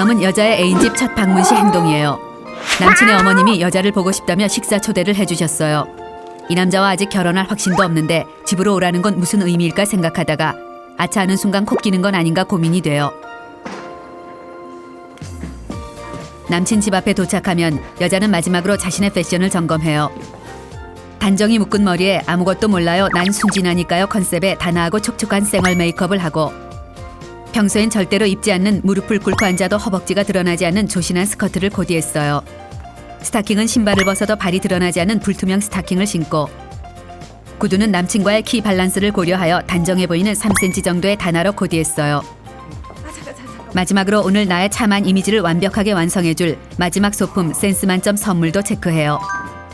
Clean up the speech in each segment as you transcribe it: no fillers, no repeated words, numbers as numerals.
다음은 여자의 애인집 첫 방문 시 행동이에요. 남친의 어머님이 여자를 보고 싶다며 식사 초대를 해주셨어요. 이 남자와 아직 결혼할 확신도 없는데 집으로 오라는 건 무슨 의미일까 생각하다가 아차 하는 순간 코 끼는 건 아닌가 고민이 돼요. 남친 집 앞에 도착하면 여자는 마지막으로 자신의 패션을 점검해요. 단정히 묶은 머리에 아무것도 몰라요 난 순진하니까요 컨셉에 단아하고 촉촉한 생얼 메이크업을 하고 평소엔 절대로 입지 않는 무릎을 꿇고 앉아도 허벅지가 드러나지 않는 조신한 스커트를 코디했어요. 스타킹은 신발을 벗어도 발이 드러나지 않은 불투명 스타킹을 신고 구두는 남친과의 키 밸런스를 고려하여 단정해 보이는 3cm 정도의 단화로 코디했어요. 마지막으로 오늘 나의 참한 이미지를 완벽하게 완성해줄 마지막 소품 센스 만점 선물도 체크해요.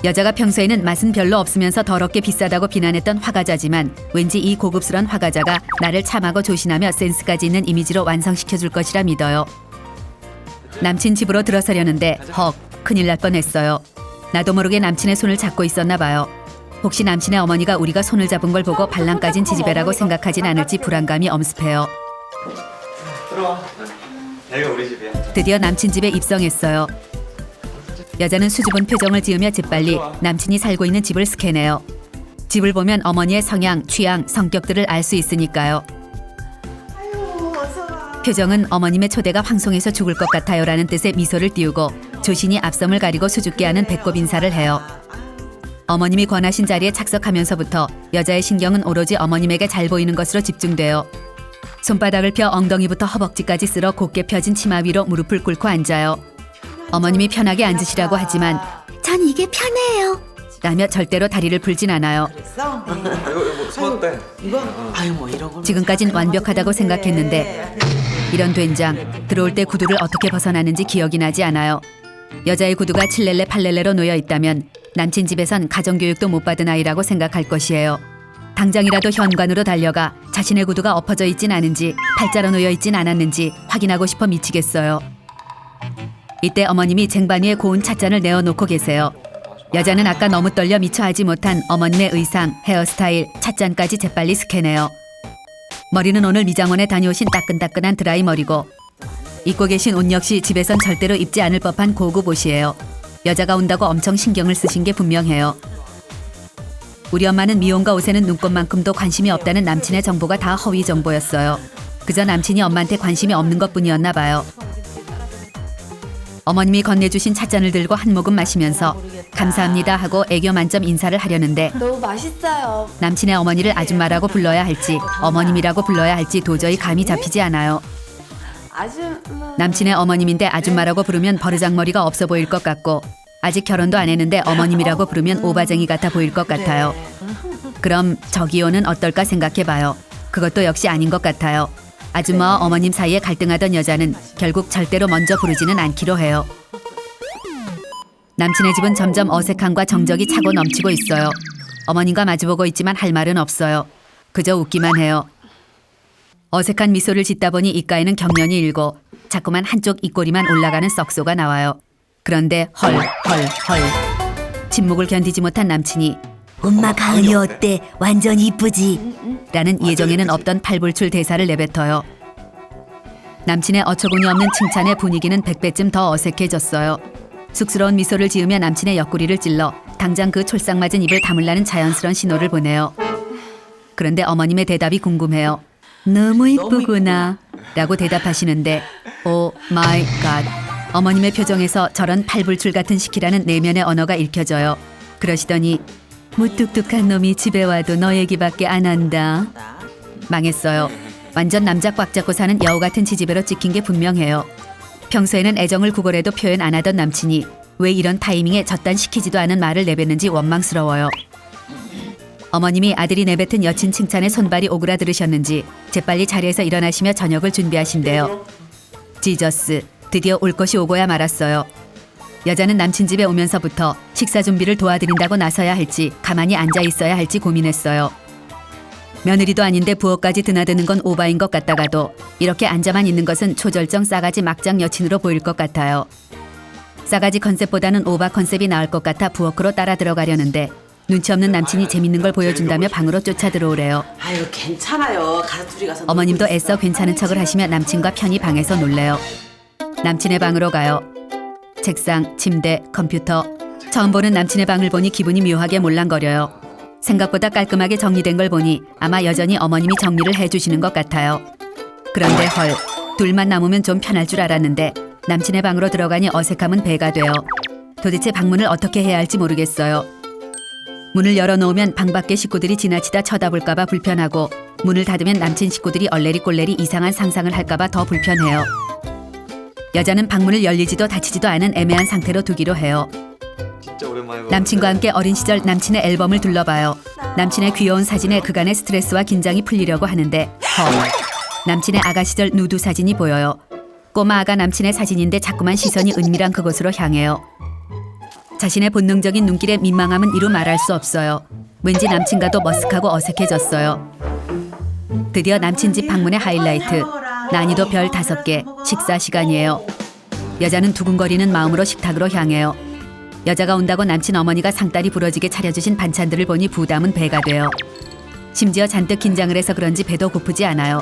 여자가 평소에는 맛은 별로 없으면서 더럽게 비싸다고 비난했던 화과자지만 왠지 이 고급스런 화과자가 나를 참하고 조신하며 센스까지 있는 이미지로 완성시켜줄 것이라 믿어요. 남친 집으로 들어서려는데 헉 큰일 날 뻔했어요. 나도 모르게 남친의 손을 잡고 있었나 봐요. 혹시 남친의 어머니가 우리가 손을 잡은 걸 보고 발랑까진 지지배라고 생각하진 않을지 불안감이 엄습해요. 들어와. 여기가 우리 집이야. 드디어 남친 집에 입성했어요. 여자는 수줍은 표정을 지으며 재빨리 남친이 살고 있는 집을 스캔해요. 집을 보면 어머니의 성향, 취향, 성격들을 알 수 있으니까요. 표정은 어머님의 초대가 황송해서 죽을 것 같아요라는 뜻의 미소를 띄우고 조신이 앞섬을 가리고 수줍게 하는 배꼽 인사를 해요. 어머님이 권하신 자리에 착석하면서부터 여자의 신경은 오로지 어머님에게 잘 보이는 것으로 집중돼요. 손바닥을 펴 엉덩이부터 허벅지까지 쓸어 곧게 펴진 치마 위로 무릎을 꿇고 앉아요. 어머님이 편하게 앉으시라고 하지만 전 이게 편해요 라며 절대로 다리를 풀진 않아요. 이거 뭐 소화대. 이거? 아유 뭐 이런 거. 지금까진 완벽하다고 생각했는데 이런 된장 들어올 때 구두를 어떻게 벗어나는지 기억이 나지 않아요. 여자의 구두가 7렐레 8렐레로 놓여 있다면 남친 집에선 가정교육도 못 받은 아이라고 생각할 것이에요. 당장이라도 현관으로 달려가 자신의 구두가 엎어져 있진 않은지 팔자로 놓여 있진 않았는지 확인하고 싶어 미치겠어요. 이때 어머님이 쟁반 위에 고운 찻잔을 내어놓고 계세요. 여자는 아까 너무 떨려 미처 하지 못한 어머님의 의상, 헤어스타일, 찻잔까지 재빨리 스캔해요. 머리는 오늘 미장원에 다녀오신 따끈따끈한 드라이 머리고 입고 계신 옷 역시 집에선 절대로 입지 않을 법한 고급 옷이에요. 여자가 온다고 엄청 신경을 쓰신 게 분명해요. 우리 엄마는 미용과 옷에는 눈곱만큼도 관심이 없다는 남친의 정보가 다 허위 정보였어요. 그저 남친이 엄마한테 관심이 없는 것뿐이었나 봐요. 어머님이 건네주신 찻잔을 들고 한 모금 마시면서 감사합니다 하고 애교 만점 인사를 하려는데 너무 맛있어요. 남친의 어머니를 아줌마라고 불러야 할지 어머님이라고 불러야 할지 도저히 감이 잡히지 않아요. 남친의 어머님인데 아줌마라고 부르면 버르장머리가 없어 보일 것 같고 아직 결혼도 안 했는데 어머님이라고 부르면 오바쟁이 같아 보일 것 같아요. 그럼 저기요는 어떨까 생각해봐요. 그것도 역시 아닌 것 같아요. 아줌마와 어머님 사이에 갈등하던 여자는 결국 절대로 먼저 부르지는 않기로 해요. 남친의 집은 점점 어색함과 정적이 차고 넘치고 있어요. 어머님과 마주보고 있지만 할 말은 없어요. 그저 웃기만 해요. 어색한 미소를 짓다 보니 입가에는 경련이 일고 자꾸만 한쪽 입꼬리만 올라가는 썩소가 나와요. 그런데 헐 침묵을 견디지 못한 남친이 엄마 가은이 어때? 완전 이쁘지? 라는 예정에는 없던 팔불출 대사를 내뱉어요. 남친의 어처구니 없는 칭찬에 분위기는 100배쯤 더 어색해졌어요. 쑥스러운 미소를 지으며 남친의 옆구리를 찔러 당장 그 촐싹맞은 입을 다물라는 자연스러운 신호를 보내요. 그런데 어머님의 대답이 궁금해요. 너무 이쁘구나 라고 대답하시는데 오 마이 갓 어머님의 표정에서 저런 팔불출 같은 시키라는 내면의 언어가 읽혀져요. 그러시더니 무뚝뚝한 놈이 집에 와도 너 얘기밖에 안 한다. 망했어요. 완전 남자 꽉 잡고 사는 여우 같은 지지배로 찍힌 게 분명해요. 평소에는 애정을 구걸해도 표현 안 하던 남친이 왜 이런 타이밍에 저딴 시키지도 않은 말을 내뱉는지 원망스러워요. 어머님이 아들이 내뱉은 여친 칭찬에 손발이 오그라들으셨는지 재빨리 자리에서 일어나시며 저녁을 준비하신대요. 지저스, 드디어 올 것이 오고야 말았어요. 여자는 남친 집에 오면서부터 식사 준비를 도와드린다고 나서야 할지 가만히 앉아 있어야 할지 고민했어요. 며느리도 아닌데 부엌까지 드나드는 건 오바인 것 같다가도 이렇게 앉아만 있는 것은 초절정 싸가지 막장 여친으로 보일 것 같아요. 싸가지 컨셉보다는 오바 컨셉이 나을 것 같아 부엌으로 따라 들어가려는데 눈치 없는 남친이 재밌는 걸 보여준다며 방으로 쫓아 들어오래요. 아유 괜찮아요. 가서 둘이 가서. 어머님도 애써 괜찮은 척을 하시며 남친과 편히 방에서 놀래요. 남친의 방으로 가요. 책상, 침대, 컴퓨터. 처음 보는 남친의 방을 보니 기분이 묘하게 몰랑거려요. 생각보다 깔끔하게 정리된 걸 보니 아마 여전히 어머님이 정리를 해주시는 것 같아요. 그런데 헐, 둘만 남으면 좀 편할 줄 알았는데 남친의 방으로 들어가니 어색함은 배가 돼요. 도대체 방문을 어떻게 해야 할지 모르겠어요. 문을 열어놓으면 방 밖의 식구들이 지나치다 쳐다볼까봐 불편하고 문을 닫으면 남친 식구들이 얼레리 꼴레리 이상한 상상을 할까봐 더 불편해요. 여자는 방문을 열리지도 닫히지도 않은 애매한 상태로 두기로 해요. 진짜 오랜만에 남친과 함께 어린 시절 남친의 앨범을 둘러봐요. 남친의 귀여운 사진에 그간의 스트레스와 긴장이 풀리려고 하는데 남친의 아가 시절 누드 사진이 보여요. 꼬마 아가 남친의 사진인데 자꾸만 시선이 은밀한 그곳으로 향해요. 자신의 본능적인 눈길에 민망함은 이루 말할 수 없어요. 왠지 남친과도 머쓱하고 어색해졌어요. 드디어 남친 집 방문의 하이라이트. 난이도 별 5개, 식사 시간이에요. 여자는 두근거리는 마음으로 식탁으로 향해요. 여자가 온다고 남친 어머니가 상다리 부러지게 차려주신 반찬들을 보니 부담은 배가 돼요. 심지어 잔뜩 긴장을 해서 그런지 배도 고프지 않아요.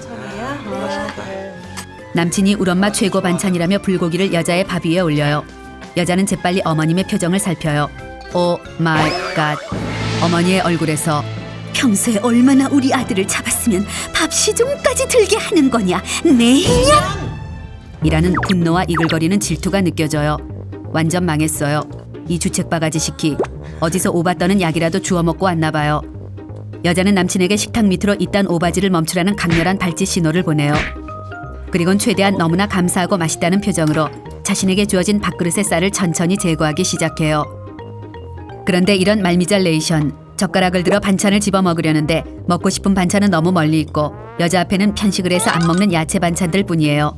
남친이 우리 엄마 최고 반찬이라며 불고기를 여자의 밥 위에 올려요. 여자는 재빨리 어머님의 표정을 살펴요. 오 마이 갓. 어머니의 얼굴에서 평소에 얼마나 우리 아들을 잡았으면 밥 시중까지 들게 하는 거냐. 내년 이라는 분노와 이글거리는 질투가 느껴져요. 완전 망했어요. 이 주책바가지 시키. 어디서 오바 떠는 약이라도 주워 먹고 왔나 봐요. 여자는 남친에게 식탁 밑으로 이딴 오바지를 멈추라는 강렬한 발짓 신호를 보내요. 그리곤 최대한 너무나 감사하고 맛있다는 표정으로 자신에게 주어진 밥그릇의 쌀을 천천히 제거하기 시작해요. 그런데 이런 말미잘 레이션, 젓가락을 들어 반찬을 집어 먹으려는데 먹고 싶은 반찬은 너무 멀리 있고 여자 앞에는 편식을 해서 안 먹는 야채 반찬들 뿐이에요.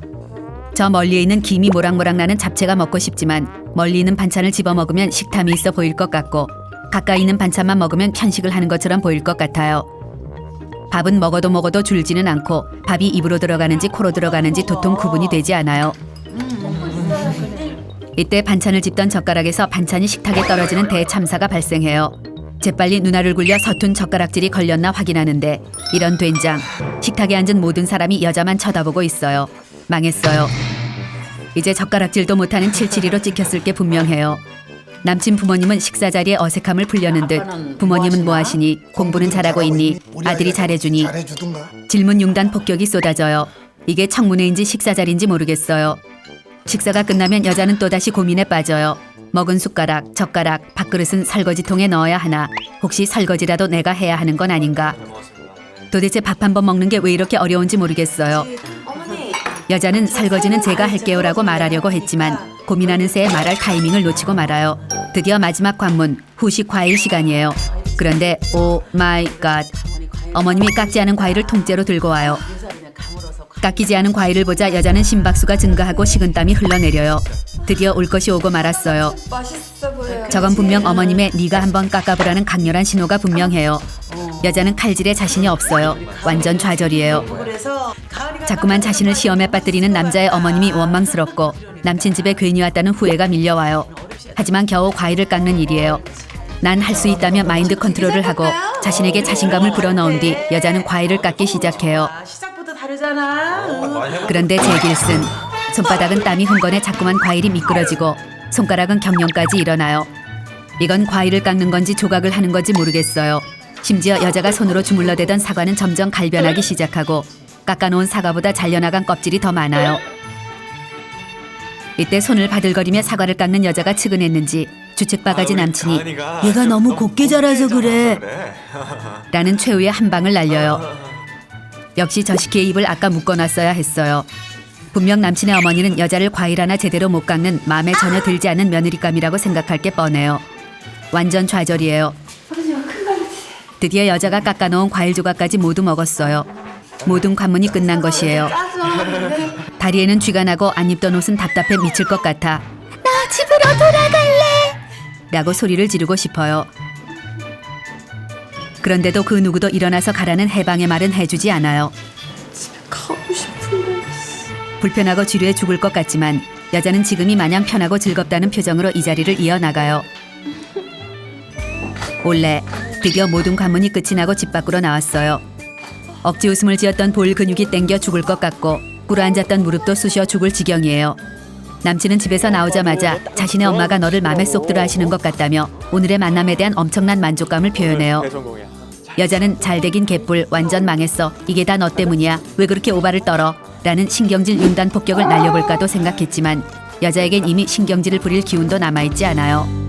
저 멀리에 있는 김이 모락모락 나는 잡채가 먹고 싶지만 멀리 있는 반찬을 집어 먹으면 식탐이 있어 보일 것 같고 가까이 있는 반찬만 먹으면 편식을 하는 것처럼 보일 것 같아요. 밥은 먹어도 줄지는 않고 밥이 입으로 들어가는지 코로 들어가는지 도통 구분이 되지 않아요. 이때 반찬을 집던 젓가락에서 반찬이 식탁에 떨어지는 대참사가 발생해요. 재빨리 눈알을 굴려 서툰 젓가락질이 걸렸나 확인하는데 이런 된장. 식탁에 앉은 모든 사람이 여자만 쳐다보고 있어요. 망했어요. 이제 젓가락질도 못하는 772로 찍혔을 게 분명해요. 남친 부모님은 식사 자리에 어색함을 풀려는 듯 부모님은 뭐 하시니? 공부는 잘하고 있니? 아들이 잘해주니? 질문 융단 폭격이 쏟아져요. 이게 청문회인지 식사 자리인지 모르겠어요. 식사가 끝나면 여자는 또다시 고민에 빠져요. 먹은 숟가락, 젓가락, 밥그릇은 설거지통에 넣어야 하나? 혹시 설거지라도 내가 해야 하는 건 아닌가? 도대체 밥 한 번 먹는 게 왜 이렇게 어려운지 모르겠어요. 여자는 설거지는 제가 할게요라고 말하려고 했지만 고민하는 새에 말할 타이밍을 놓치고 말아요. 드디어 마지막 관문, 후식 과일 시간이에요. 그런데 오 마이 갓. 어머님이 깎지 않은 과일을 통째로 들고 와요. 깎이지 않은 과일을 보자 여자는 심박수가 증가하고 식은땀이 흘러내려요. 드디어 올 것이 오고 말았어요. 맛있어 보여요. 저건 분명 어머님의 네가 한번 깎아보라는 강렬한 신호가 분명해요. 여자는 칼질에 자신이 없어요. 완전 좌절이에요. 자꾸만 자신을 시험에 빠뜨리는 남자의 어머님이 원망스럽고 남친 집에 괜히 왔다는 후회가 밀려와요. 하지만 겨우 과일을 깎는 일이에요. 난 할 수 있다며 마인드 컨트롤을 하고 자신에게 자신감을 불어넣은 뒤 여자는 과일을 깎기 시작해요. 시작부터 다르잖아. 그런데 제길슨. 손바닥은 땀이 흥건해 자꾸만 과일이 미끄러지고 손가락은 경련까지 일어나요. 이건 과일을 깎는 건지 조각을 하는 건지 모르겠어요. 심지어 여자가 손으로 주물러대던 사과는 점점 갈변하기 시작하고 깎아놓은 사과보다 잘려나간 껍질이 더 많아요. 이때 손을 바들거리며 사과를 깎는 여자가 측은했는지 주책바가지 남친이 얘가 너무 곱게 자라서 그래. 라는 최후의 한 방을 날려요. 역시 저 시키의 입을 아까 묶어놨어야 했어요. 분명 남친의 어머니는 여자를 과일 하나 제대로 못 깎는 마음에 전혀 들지 않는 며느리감이라고 생각할 게 뻔해요. 완전 좌절이에요. 드디어 여자가 깎아놓은 과일 조각까지 모두 먹었어요. 모든 관문이 끝난 것이에요. 다리에는 쥐가 나고 안 입던 옷은 답답해 미칠 것 같아 나 집으로 돌아갈래. 라고 소리를 지르고 싶어요. 그런데도 그 누구도 일어나서 가라는 해방의 말은 해주지 않아요. 가고 싶은데. 불편하고 지루해 죽을 것 같지만 여자는 지금이 마냥 편하고 즐겁다는 표정으로 이 자리를 이어나가요. 올레. 드디어 모든 관문이 끝이 나고 집 밖으로 나왔어요. 억지 웃음을 지었던 볼 근육이 땡겨 죽을 것 같고 꿇어앉았던 무릎도 쑤셔 죽을 지경이에요. 남친은 집에서 나오자마자 자신의 엄마가 너를 맘에 쏙 들어 하시는 것 같다며 오늘의 만남에 대한 엄청난 만족감을 표현해요. 여자는 잘 되긴 개뿔, 완전 망했어, 이게 다 너 때문이야, 왜 그렇게 오바를 떨어? 라는 신경질 융단 폭격을 날려볼까도 생각했지만 여자에겐 이미 신경질을 부릴 기운도 남아있지 않아요.